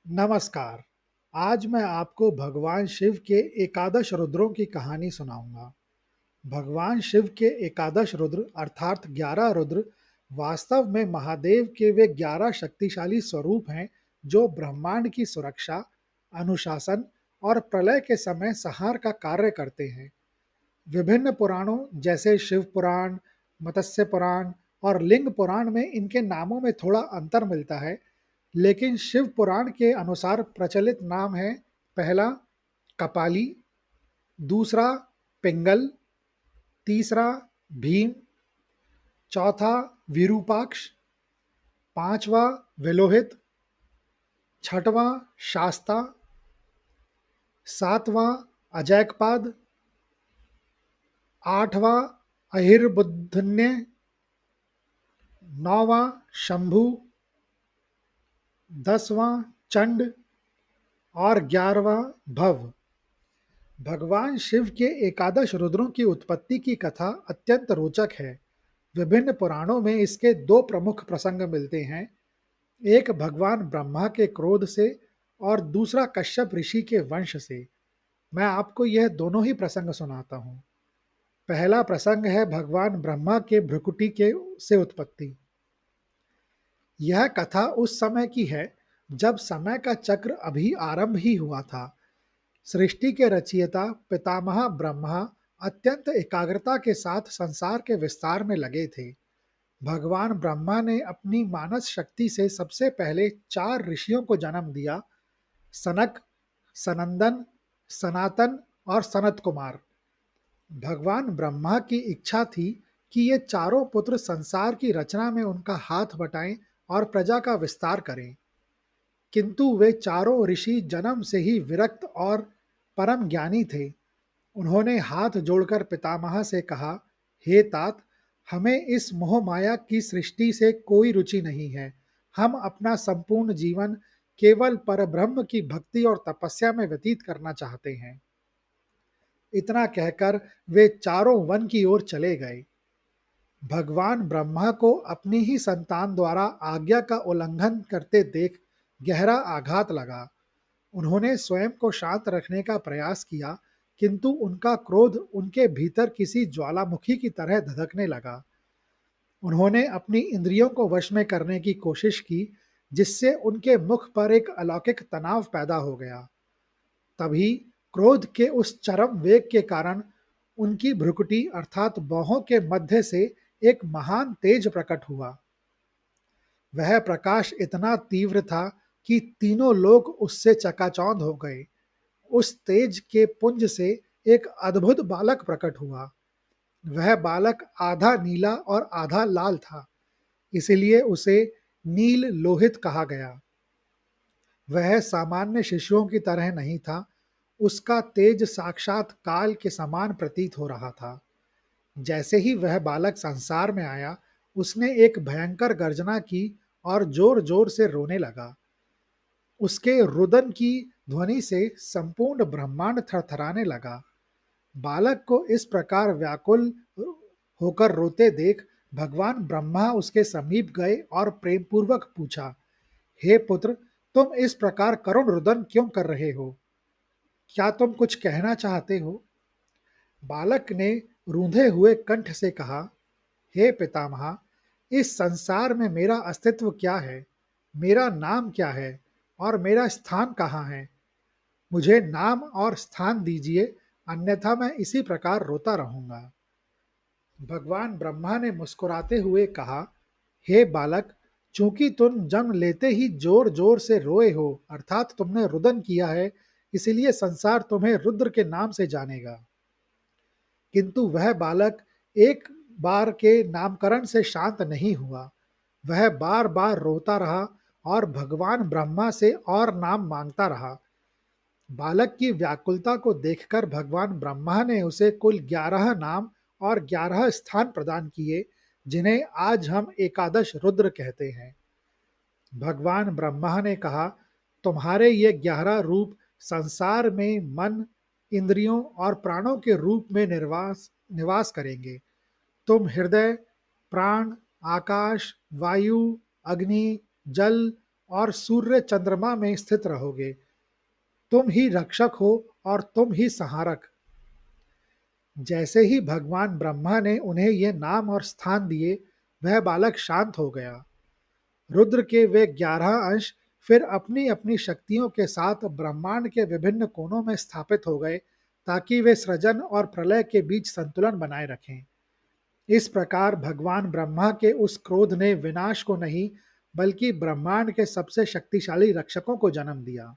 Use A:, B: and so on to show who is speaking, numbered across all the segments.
A: नमस्कार। आज मैं आपको भगवान शिव के एकादश रुद्रों की कहानी सुनाऊंगा। भगवान शिव के एकादश रुद्र अर्थात 11 रुद्र वास्तव में महादेव के वे 11 शक्तिशाली स्वरूप हैं जो ब्रह्मांड की सुरक्षा, अनुशासन और प्रलय के समय संहार का कार्य करते हैं। विभिन्न पुराणों जैसे शिव पुराण, मत्स्य पुराण और लिंग पुराण में इनके नामों में थोड़ा अंतर मिलता है, लेकिन शिव पुराण के अनुसार प्रचलित नाम है: पहला कपाली, दूसरा पिंगल, तीसरा भीम, चौथा विरूपाक्ष, पांचवा विलोहित, छठवां शास्ता, सातवां अजैकपाद, आठवां अहिर्बुद्धन्य, नौवां शंभु, 10वां चंड और 11वां भव। भगवान शिव के एकादश रुद्रों की उत्पत्ति की कथा अत्यंत रोचक है। विभिन्न पुराणों में इसके दो प्रमुख प्रसंग मिलते हैं, एक भगवान ब्रह्मा के क्रोध से और दूसरा कश्यप ऋषि के वंश से। मैं आपको यह दोनों ही प्रसंग सुनाता हूँ। पहला प्रसंग है भगवान ब्रह्मा के भ्रुकुटी के से उत्पत्ति। यह कथा उस समय की है जब समय का चक्र अभी आरंभ ही हुआ था। सृष्टि के रचयिता पितामह ब्रह्मा अत्यंत एकाग्रता के साथ संसार के विस्तार में लगे थे। भगवान ब्रह्मा ने अपनी मानस शक्ति से सबसे पहले 4 ऋषियों को जन्म दिया: सनक, सनंदन, सनातन और सनत कुमार। भगवान ब्रह्मा की इच्छा थी कि ये चारों पुत्र संसार की रचना में उनका हाथ बटाएं और प्रजा का विस्तार करें, किंतु वे चारों ऋषि जन्म से ही विरक्त और परम ज्ञानी थे। उन्होंने हाथ जोड़कर पितामह से कहा, हे तात, हमें इस मोह माया की सृष्टि से कोई रुचि नहीं है। हम अपना संपूर्ण जीवन केवल परब्रह्म की भक्ति और तपस्या में व्यतीत करना चाहते हैं। इतना कहकर वे चारों वन की ओर चले गए। भगवान ब्रह्मा को अपनी ही संतान द्वारा आज्ञा का उल्लंघन करते देख गहरा आघात लगा। उन्होंने स्वयं को शांत रखने का प्रयास किया, किंतु उनका क्रोध उनके भीतर किसी ज्वालामुखी की तरह धधकने लगा। उन्होंने अपनी इंद्रियों को वश में करने की कोशिश की, जिससे उनके मुख पर एक अलौकिक तनाव पैदा हो गया। तभी क्रोध के उस चरम वेग के कारण उनकी भ्रुकुटी अर्थात बाहों के मध्य से एक महान तेज प्रकट हुआ। वह प्रकाश इतना तीव्र था कि तीनों लोग उससे चकाचौंध हो गए। उस तेज के पुंज से एक अद्भुत बालक प्रकट हुआ। वह बालक आधा नीला और आधा लाल था, इसलिए उसे नील लोहित कहा गया। वह सामान्य शिशुओं की तरह नहीं था, उसका तेज साक्षात काल के समान प्रतीत हो रहा था। जैसे ही वह बालक संसार में आया, उसने एक भयंकर गर्जना की और जोर जोर से रोने लगा। उसके रुदन की ध्वनि से संपूर्ण ब्रह्मांड थरथराने लगा। बालक को इस प्रकार व्याकुल होकर रोते देख भगवान ब्रह्मा उसके समीप गए और प्रेम पूर्वक पूछा, हे पुत्र, तुम इस प्रकार करुण रुदन क्यों कर रहे हो? क्या तुम कुछ कहना चाहते हो? बालक ने रूंधे हुए कंठ से कहा, हे पितामह, इस संसार में मेरा अस्तित्व क्या है? मेरा नाम क्या है? और मेरा स्थान कहाँ है? मुझे नाम और स्थान दीजिए, अन्यथा मैं इसी प्रकार रोता रहूंगा। भगवान ब्रह्मा ने मुस्कुराते हुए कहा, हे बालक, चूंकि तुम जन्म लेते ही जोर जोर से रोए हो अर्थात तुमने रुदन किया है, इसलिए संसार तुम्हें रुद्र के नाम से जानेगा। किंतु वह बालक एक बार के नामकरण से शांत नहीं हुआ। वह बार बार रोता रहा और भगवान ब्रह्मा से और नाम मांगता रहा। बालक की व्याकुलता को देखकर भगवान ब्रह्मा ने उसे कुल 11 नाम और 11 स्थान प्रदान किए, जिन्हें आज हम एकादश रुद्र कहते हैं। भगवान ब्रह्मा ने कहा, तुम्हारे ये 11 रूप संसार में मन, इंद्रियों और प्राणों के रूप में निवास निवास करेंगे। तुम हृदय, प्राण, आकाश, वायु, अग्नि, जल और सूर्य चंद्रमा में स्थित रहोगे। तुम ही रक्षक हो और तुम ही संहारक। जैसे ही भगवान ब्रह्मा ने उन्हें ये नाम और स्थान दिए, वह बालक शांत हो गया। रुद्र के वे 11 अंश फिर अपनी अपनी शक्तियों के साथ ब्रह्मांड के विभिन्न कोनों में स्थापित हो गए, ताकि वे सृजन और प्रलय के बीच संतुलन बनाए रखें। इस प्रकार भगवान ब्रह्मा के उस क्रोध ने विनाश को नहीं, बल्कि ब्रह्मांड के सबसे शक्तिशाली रक्षकों को जन्म दिया।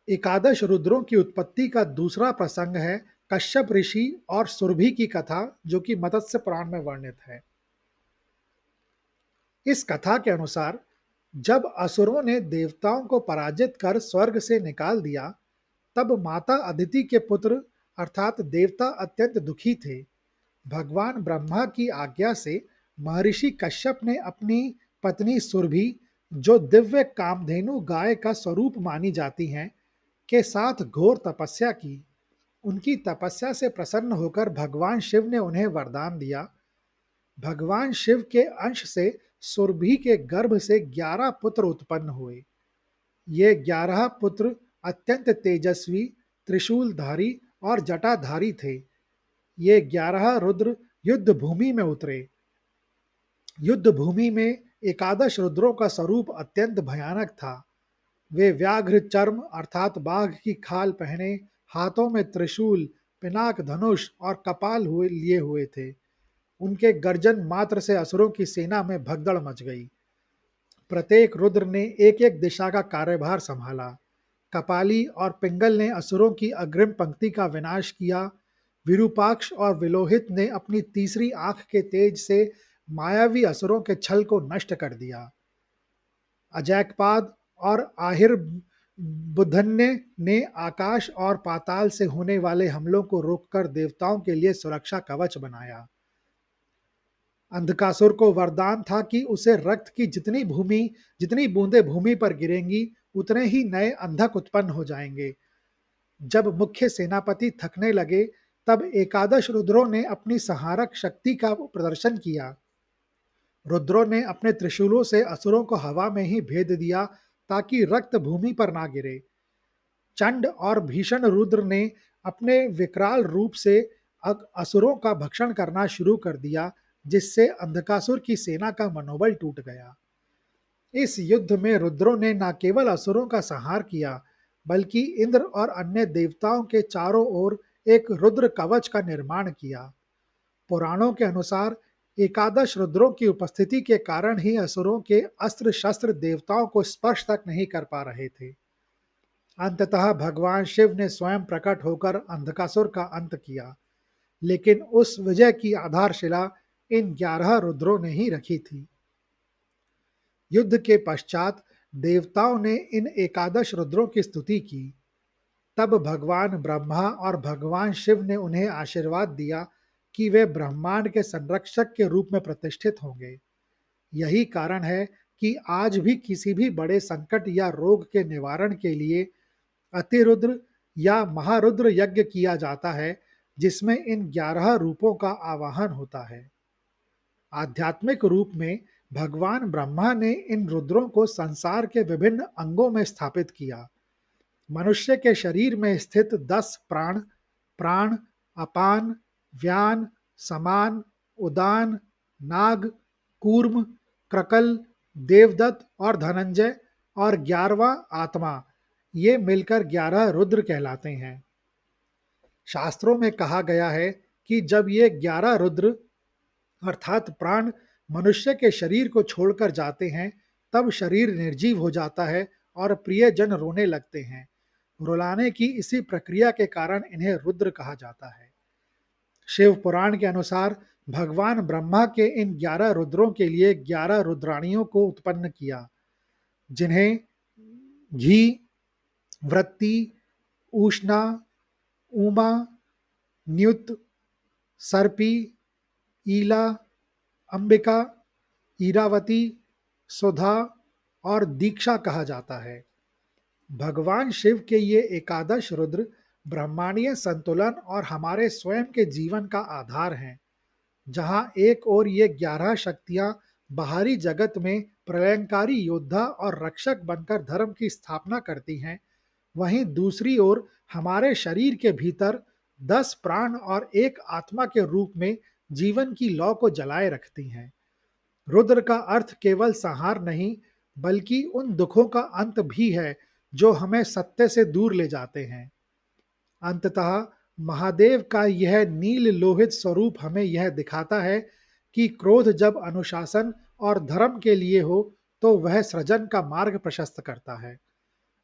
A: एकादश रुद्रों की उत्पत्ति का दूसरा प्रसंग है कश्यप ऋषि और सुरभि की कथा, जो कि मत्स्य पुराण में वर्णित है। इस कथा के अनुसार जब असुरों ने देवताओं को पराजित कर स्वर्ग से निकाल दिया, तब माता अदिति के पुत्र अर्थात देवता अत्यंत दुखी थे। भगवान ब्रह्मा की आज्ञा से महर्षि कश्यप ने अपनी पत्नी सुरभि, जो दिव्य कामधेनु गाय का स्वरूप मानी जाती हैं, के साथ घोर तपस्या की। उनकी तपस्या से प्रसन्न होकर भगवान शिव ने उन्हें वरदान दिया। भगवान शिव के अंश से सुरभि के गर्भ से 11 पुत्र उत्पन्न हुए। ये 11 पुत्र अत्यंत तेजस्वी, त्रिशूलधारी और जटाधारी थे। ये 11 रुद्र युद्ध भूमि में उतरे। युद्ध भूमि में एकादश रुद्रों का स्वरूप अत्यंत भयानक था। वे व्याघ्र चर्म अर्थात बाघ की खाल पहने, हाथों में त्रिशूल, पिनाक, धनुष और कपाल हुए लिए हुए थे। उनके गर्जन मात्र से असुरों की सेना में भगदड़ मच गई। प्रत्येक रुद्र ने एक एक दिशा का कार्यभार संभाला। कपाली और पिंगल ने असुरों की अग्रिम पंक्ति का विनाश किया। विरूपाक्ष और विलोहित ने अपनी तीसरी आंख के तेज से मायावी असुरों के छल को नष्ट कर दिया। अजैकपाद और आहिर बुधन्य ने आकाश और पाताल से होने वाले हमलों को रोककर देवताओं के लिए सुरक्षा कवच बनाया। अंधकासुर को वरदान था कि उसे रक्त की जितनी बूंदें भूमि पर गिरेंगी, उतने ही नए अंधक उत्पन्न हो जाएंगे। जब मुख्य सेनापति थकने लगे, तब एकादश रुद्रों ने अपनी संहारक शक्ति का प्रदर्शन किया। रुद्रों ने अपने त्रिशूलों से असुरों को हवा में ही भेद दिया, ताकि रक्त भूमि पर ना गिरे। चंड और भीषण रुद्र ने अपने विकराल रूप से असुरों का भक्षण करना शुरू कर दिया, जिससे अंधकासुर की सेना का मनोबल टूट गया। इस युद्ध में रुद्रों ने न केवल असुरों का संहार किया, बल्कि इंद्र और अन्य देवताओं के चारों ओर एक रुद्र कवच का निर्माण किया। पुराणों के अनुसार एकादश रुद्रों की उपस्थिति के कारण ही असुरों के अस्त्र शस्त्र देवताओं को स्पर्श तक नहीं कर पा रहे थे। अंततः भगवान शिव ने स्वयं प्रकट होकर अंधकासुर का अंत किया, लेकिन उस विजय की आधारशिला इन 11 रुद्रों ने ही रखी थी। युद्ध के पश्चात देवताओं ने इन एकादश रुद्रों की स्तुति की। तब भगवान ब्रह्मा और भगवान शिव ने उन्हें आशीर्वाद दिया कि वे ब्रह्मांड के संरक्षक के रूप में प्रतिष्ठित होंगे। यही कारण है कि आज भी किसी भी बड़े संकट या रोग के निवारण के लिए अतिरुद्र या महारुद्र यज्ञ किया जाता है, जिसमें इन 11 रूपों का आवाहन होता है। आध्यात्मिक रूप में भगवान ब्रह्मा ने इन रुद्रों को संसार के विभिन्न अंगों में स्थापित किया। मनुष्य के शरीर में स्थित 10 प्राण, प्राण, अपान, व्यान, समान, उदान, नाग, कूर्म, क्रकल, देवदत्त और धनंजय और 11वां आत्मा, ये मिलकर 11 रुद्र कहलाते हैं। शास्त्रों में कहा गया है कि जब ये 11 रुद्र अर्थात प्राण मनुष्य के शरीर को छोड़कर जाते हैं, तब शरीर निर्जीव हो जाता है और प्रियजन रोने लगते हैं। रुलाने की इसी प्रक्रिया के कारण इन्हें रुद्र कहा जाता है। शिव पुराण के अनुसार भगवान ब्रह्मा के इन 11 रुद्रों के लिए 11 रुद्राणियों को उत्पन्न किया, जिन्हें घी, वृत्ति, ऊष्णा, उमा, न्युत, सर्पी, ईला, अंबिका, ईरावती, सुधा और दीक्षा कहा जाता है। भगवान शिव के ये एकादश रुद्र ब्रह्मांडीय संतुलन और हमारे स्वयं के जीवन का आधार हैं। जहाँ एक ओर ये 11 शक्तियाँ बाहरी जगत में प्रलयंकारी योद्धा और रक्षक बनकर धर्म की स्थापना करती हैं, वहीं दूसरी ओर हमारे शरीर के भीतर 10 प्राण और एक आत्मा के रूप में जीवन की लौ को जलाए रखती हैं। रुद्र का अर्थ केवल संहार नहीं, बल्कि उन दुखों का अंत भी है जो हमें सत्य से दूर ले जाते हैं। अंततः महादेव का यह नील लोहित स्वरूप हमें यह दिखाता है कि क्रोध जब अनुशासन और धर्म के लिए हो, तो वह सृजन का मार्ग प्रशस्त करता है।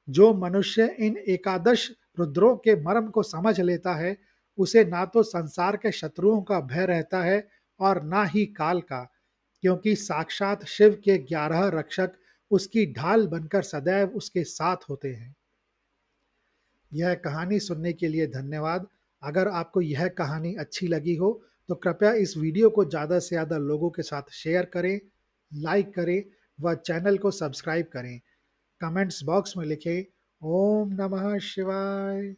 A: जो मनुष्य इन एकादश रुद्रों के मर्म को समझ लेता है, उसे ना तो संसार के शत्रुओं का भय रहता है और ना ही काल का, क्योंकि साक्षात शिव के 11 रक्षक उसकी ढाल बनकर सदैव उसके साथ होते हैं। यह कहानी सुनने के लिए धन्यवाद। अगर आपको यह कहानी अच्छी लगी हो, तो कृपया इस वीडियो को ज़्यादा से ज़्यादा लोगों के साथ शेयर करें, लाइक करें व चैनल को सब्सक्राइब करें। कमेंट्स बॉक्स में लिखें, ओम नमः शिवाय।